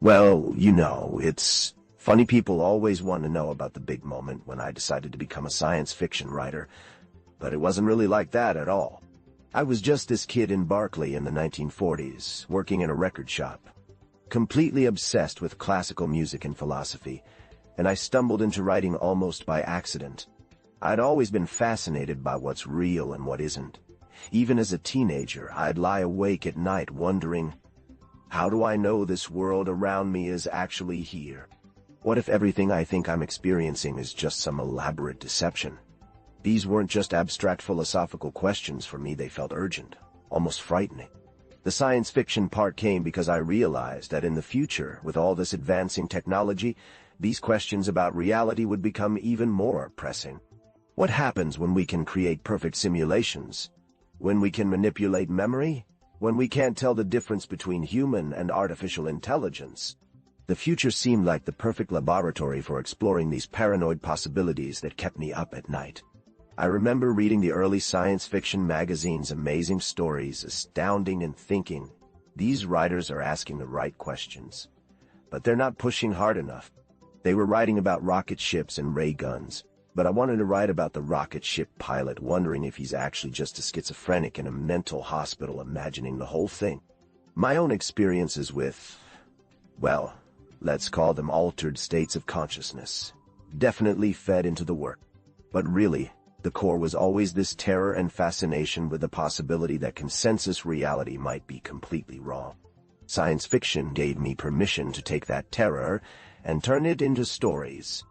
Well, it's funny people always want to know about the big moment when I decided to become a science fiction writer, but it wasn't really like that at all. I was just this kid in Berkeley in the 1940s, working in a record shop, completely obsessed with classical music and philosophy, and I stumbled into writing almost by accident. I'd always been fascinated by what's real and what isn't. Even as a teenager, I'd lie awake at night wondering, how do I know this world around me is actually here? What if everything I think I'm experiencing is just some elaborate deception? These weren't just abstract philosophical questions for me, they felt urgent, almost frightening. The science fiction part came because I realized that in the future, with all this advancing technology, these questions about reality would become even more pressing. What happens when we can create perfect simulations? When we can manipulate memory? When we can't tell the difference between human and artificial intelligence? The future seemed like the perfect laboratory for exploring these paranoid possibilities that kept me up at night. I remember reading the early science fiction magazines' amazing stories, astounding and thinking, these writers are asking the right questions. But they're not pushing hard enough. They were writing about rocket ships and ray guns, but I wanted to write about the rocket ship pilot wondering if he's actually just a schizophrenic in a mental hospital imagining the whole thing. My own experiences with, well, let's call them altered states of consciousness, definitely fed into the work. But really, the core was always this terror and fascination with the possibility that consensus reality might be completely wrong. Science fiction gave me permission to take that terror and turn it into stories.